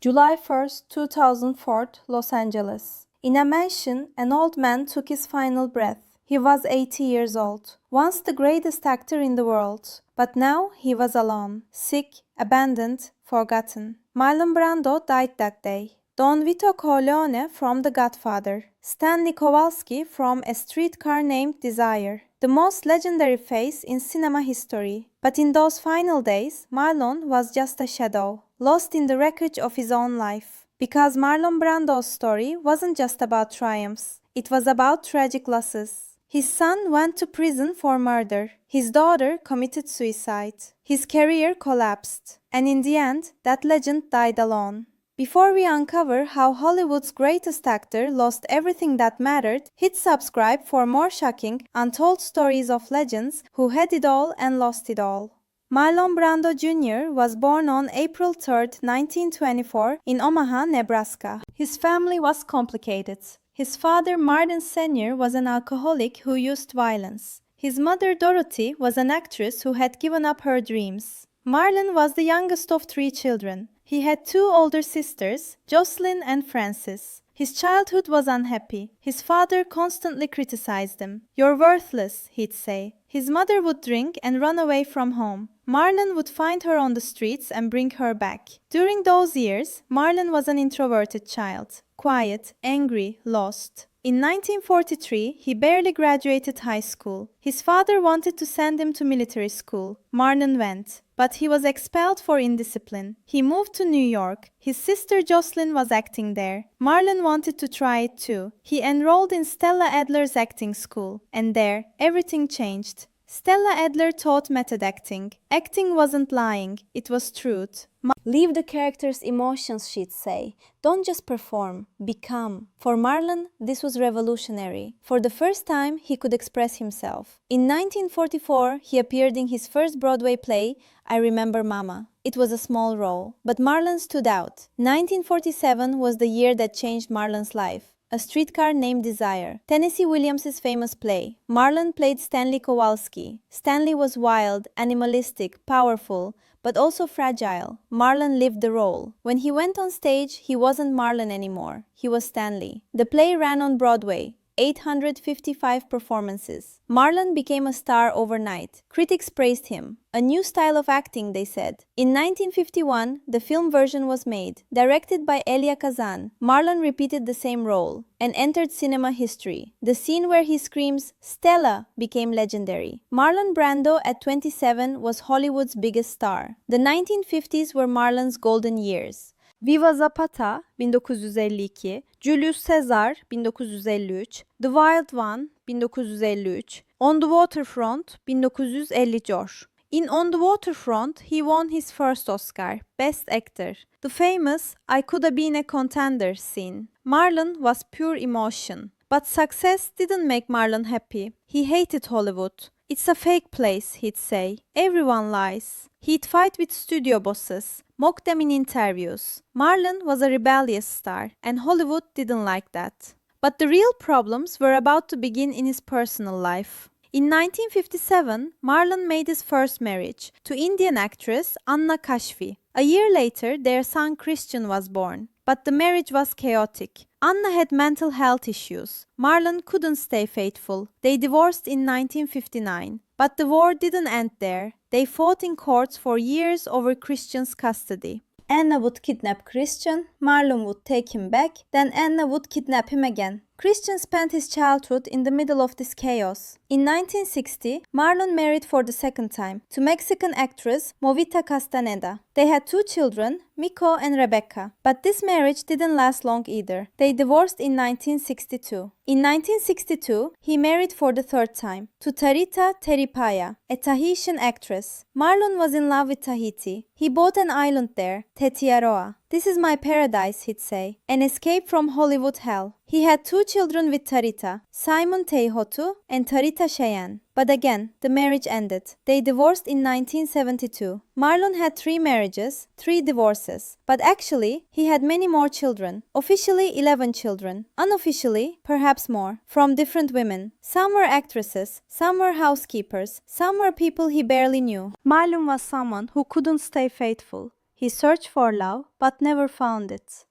July 1st, 2004, Los Angeles. In a mansion, an old man took his final breath. He was 80 years old, once the greatest actor in the world. But now he was alone, sick, abandoned, forgotten. Marlon Brando died that day. Don Vito Corleone from The Godfather. Stanley Kowalski from A Streetcar Named Desire. The most legendary face in cinema history. But in those final days, Marlon was just a shadow, lost in the wreckage of his own life. Because Marlon Brando's story wasn't just about triumphs, it was about tragic losses. His son went to prison for murder. His daughter committed suicide. His career collapsed. And in the end, that legend died alone. Before we uncover how Hollywood's greatest actor lost everything that mattered, hit subscribe for more shocking, untold stories of legends who had it all and lost it all. Marlon Brando Jr. was born on April 3, 1924, in Omaha, Nebraska. His family was complicated. His father, Marlon Sr., was an alcoholic who used violence. His mother, Dorothy, was an actress who had given up her dreams. Marlon was the youngest of 3 children. He had 2 older sisters, Jocelyn and Frances. His childhood was unhappy. His father constantly criticized him. "You're worthless," he'd say. His mother would drink and run away from home. Marlon would find her on the streets and bring her back. During those years, Marlon was an introverted child, quiet, angry, lost. In 1943, he barely graduated high school. His father wanted to send him to military school. Marlon went, but he was expelled for indiscipline. He moved to New York. His sister Jocelyn was acting there. Marlon wanted to try it too. He enrolled in Stella Adler's acting school, and there, everything changed. Stella Adler taught method acting. Acting wasn't lying, it was truth. Leave the character's emotions, she'd say. Don't just perform, become. For Marlon, this was revolutionary. For the first time, he could express himself. In 1944, he appeared in his first Broadway play, I Remember Mama. It was a small role, but Marlon stood out. 1947 was the year that changed Marlon's life. A Streetcar Named Desire, Tennessee Williams's famous play. Marlon played Stanley Kowalski. Stanley was wild, animalistic, powerful, but also fragile. Marlon lived the role. When he went on stage, he wasn't Marlon anymore. He was Stanley. The play ran on Broadway. 855 performances. Marlon became a star overnight. Critics praised him. A new style of acting, they said. In 1951, the film version was made. Directed by Elia Kazan, Marlon repeated the same role and entered cinema history. The scene where he screams, "Stella!" became legendary. Marlon Brando, at 27, was Hollywood's biggest star. The 1950s were Marlon's golden years. Viva Zapata 1952, Julius Caesar 1953, The Wild One 1953, On the Waterfront 1954. In On the Waterfront, he won his first Oscar, Best Actor. The famous I Coulda Been a Contender scene. Marlon was pure emotion. But success didn't make Marlon happy. He hated Hollywood. It's a fake place, he'd say. Everyone lies. He'd fight with studio bosses, mock them in interviews. Marlon was a rebellious star, and Hollywood didn't like that. But the real problems were about to begin in his personal life. In 1957, Marlon made his first marriage to Indian actress Anna Kashfi. A year later, their son Christian was born. But the marriage was chaotic. Anna had mental health issues. Marlon couldn't stay faithful. They divorced in 1959. But the war didn't end there. They fought in courts for years over Christian's custody. Anna would kidnap Christian, Marlon would take him back, then Anna would kidnap him again. Christian spent his childhood in the middle of this chaos. In 1960, Marlon married for the second time to Mexican actress Movita Castaneda. They had 2 children, Miko and Rebecca. But this marriage didn't last long either. They divorced in 1962. In 1962, he married for the 3rd time to Tarita Teripaya, a Tahitian actress. Marlon was in love with Tahiti. He bought an island there, Tetiaroa. "This is my paradise," he'd say, an escape from Hollywood hell. He had 2 children with Tarita, Simon Teihotu and Tarita Cheyenne. But again, the marriage ended. They divorced in 1972. Marlon had 3 marriages, 3 divorces. But actually, he had many more children. Officially 11 children. Unofficially, perhaps more. From different women. Some were actresses, some were housekeepers, some were people he barely knew. Marlon was someone who couldn't stay faithful. He searched for love but never found it.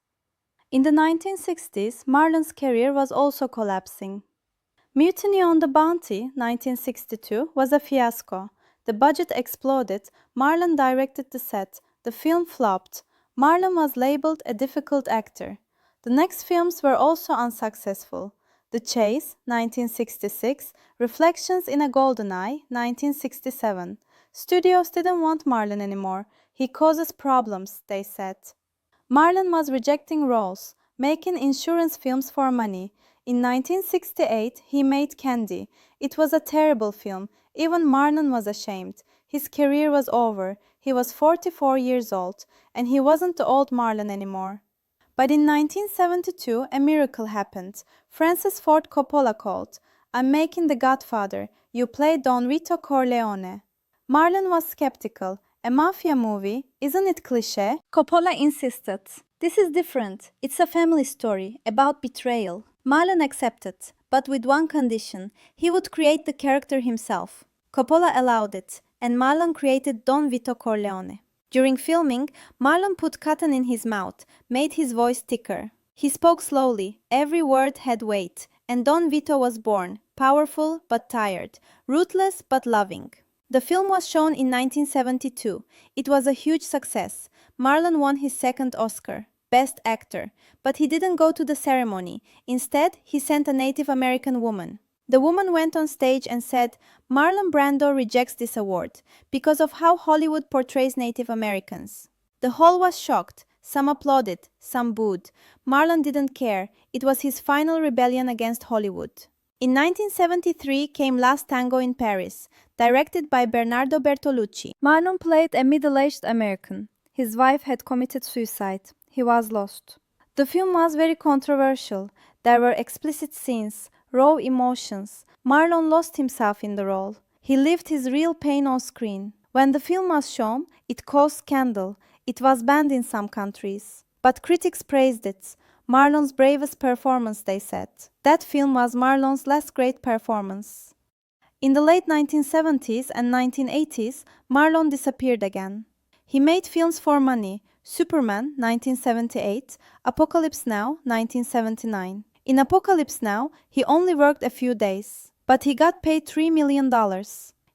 In the 1960s, Marlon's career was also collapsing. Mutiny on the Bounty, 1962, was a fiasco. The budget exploded, Marlon directed the set, the film flopped. Marlon was labeled a difficult actor. The next films were also unsuccessful. The Chase, 1966, Reflections in a Golden Eye, 1967. Studios didn't want Marlon anymore. He causes problems, they said. Marlon was rejecting roles, making insurance films for money. In 1968, he made Candy. It was a terrible film. Even Marlon was ashamed. His career was over. He was 44 years old, and he wasn't the old Marlon anymore. But in 1972, a miracle happened. Francis Ford Coppola called. "I'm making The Godfather. You play Don Vito Corleone." Marlon was skeptical. "A mafia movie? Isn't it cliché?" Coppola insisted. "This is different. It's a family story about betrayal." Marlon accepted, but with one condition: he would create the character himself. Coppola allowed it, and Marlon created Don Vito Corleone. During filming, Marlon put cotton in his mouth, made his voice thicker. He spoke slowly, every word had weight, and Don Vito was born, powerful but tired, ruthless but loving. The film was shown in 1972. It was a huge success. Marlon won his second Oscar, Best Actor, but he didn't go to the ceremony. Instead, he sent a Native American woman. The woman went on stage and said, "Marlon Brando rejects this award because of how Hollywood portrays Native Americans." The hall was shocked. Some applauded, some booed. Marlon didn't care. It was his final rebellion against Hollywood. In 1973 came Last Tango in Paris, directed by Bernardo Bertolucci. Marlon played a middle-aged American. His wife had committed suicide. He was lost. The film was very controversial. There were explicit scenes, raw emotions. Marlon lost himself in the role. He lived his real pain on screen. When the film was shown, it caused scandal. It was banned in some countries. But critics praised it. Marlon's bravest performance, they said. That film was Marlon's last great performance. In the late 1970s and 1980s, Marlon disappeared again. He made films for money. Superman, 1978, Apocalypse Now, 1979. In Apocalypse Now, he only worked a few days, but he got paid $3 million.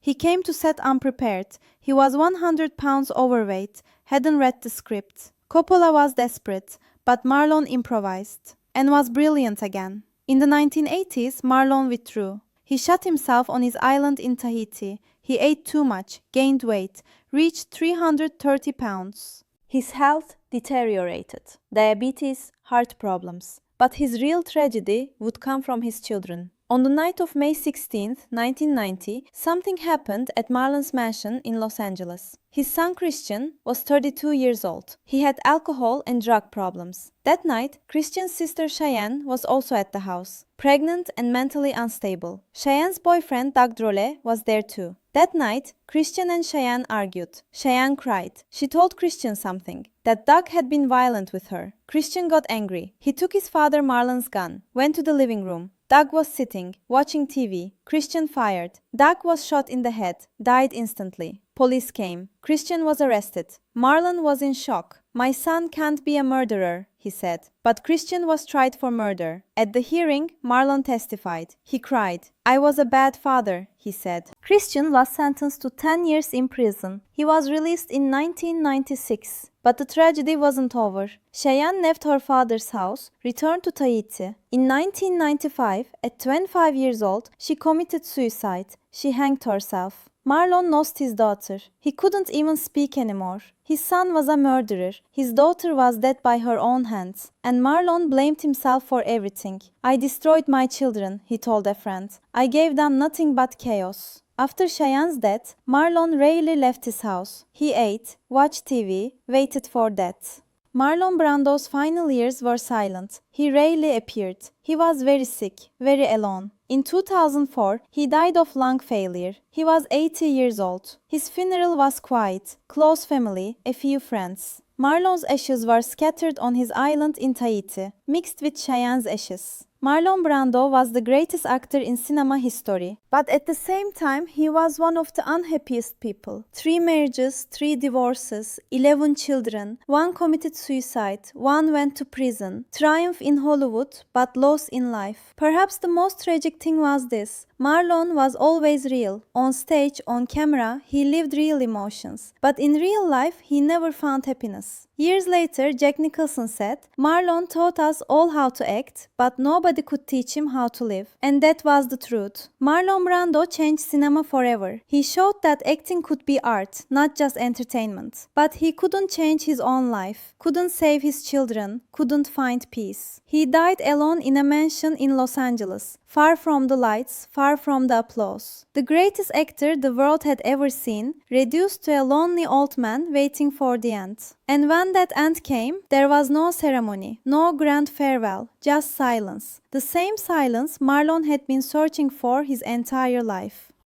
He came to set unprepared. He was 100 pounds overweight, hadn't read the script. Coppola was desperate, but Marlon improvised and was brilliant again. In the 1980s, Marlon withdrew. He shot himself on his island in Tahiti. He ate too much, gained weight, reached 330 pounds. His health deteriorated. Diabetes, heart problems. But his real tragedy would come from his children. On the night of May 16, 1990, something happened at Marlon's mansion in Los Angeles. His son Christian was 32 years old. He had alcohol and drug problems. That night, Christian's sister Cheyenne was also at the house, pregnant and mentally unstable. Cheyenne's boyfriend Doug Drolet was there too. That night, Christian and Cheyenne argued. Cheyenne cried. She told Christian something, that Doug had been violent with her. Christian got angry. He took his father Marlon's gun, went to the living room. Doug was sitting, watching TV. Christian fired. Doug was shot in the head, died instantly. Police came. Christian was arrested. Marlon was in shock. "My son can't be a murderer," he said. But Christian was tried for murder. At the hearing, Marlon testified. He cried. "I was a bad father," he said. Christian was sentenced to 10 years in prison. He was released in 1996. But the tragedy wasn't over. Cheyenne left her father's house, returned to Tahiti. In 1995, at 25 years old, she committed suicide. She hanged herself. Marlon lost his daughter. He couldn't even speak anymore. His son was a murderer. His daughter was dead by her own hands. And Marlon blamed himself for everything. "I destroyed my children," he told a friend. "I gave them nothing but chaos." After Cheyenne's death, Marlon rarely left his house. He ate, watched TV, waited for death. Marlon Brando's final years were silent. He rarely appeared. He was very sick, very alone. In 2004, he died of lung failure. He was 80 years old. His funeral was quiet, close family, a few friends. Marlon's ashes were scattered on his island in Tahiti, mixed with Cheyenne's ashes. Marlon Brando was the greatest actor in cinema history. But at the same time, he was one of the unhappiest people. 3 marriages, 3 divorces, 11 children, 1 committed suicide, 1 went to prison. Triumph in Hollywood, but loss in life. Perhaps the most tragic thing was this. Marlon was always real. On stage, on camera, he lived real emotions. But in real life, he never found happiness. Years later, Jack Nicholson said, Marlon taught us all how to act, but nobody could teach him how to live. And that was the truth. Marlon Brando changed cinema forever. He showed that acting could be art, not just entertainment. But he couldn't change his own life, couldn't save his children, couldn't find peace. He died alone in a mansion in Los Angeles, far from the lights, far from the applause. The greatest actor the world had ever seen, reduced to a lonely old man waiting for the end. And when that end came, there was no ceremony, no grand farewell, just silence. The same silence Marlon had been searching for his entire life.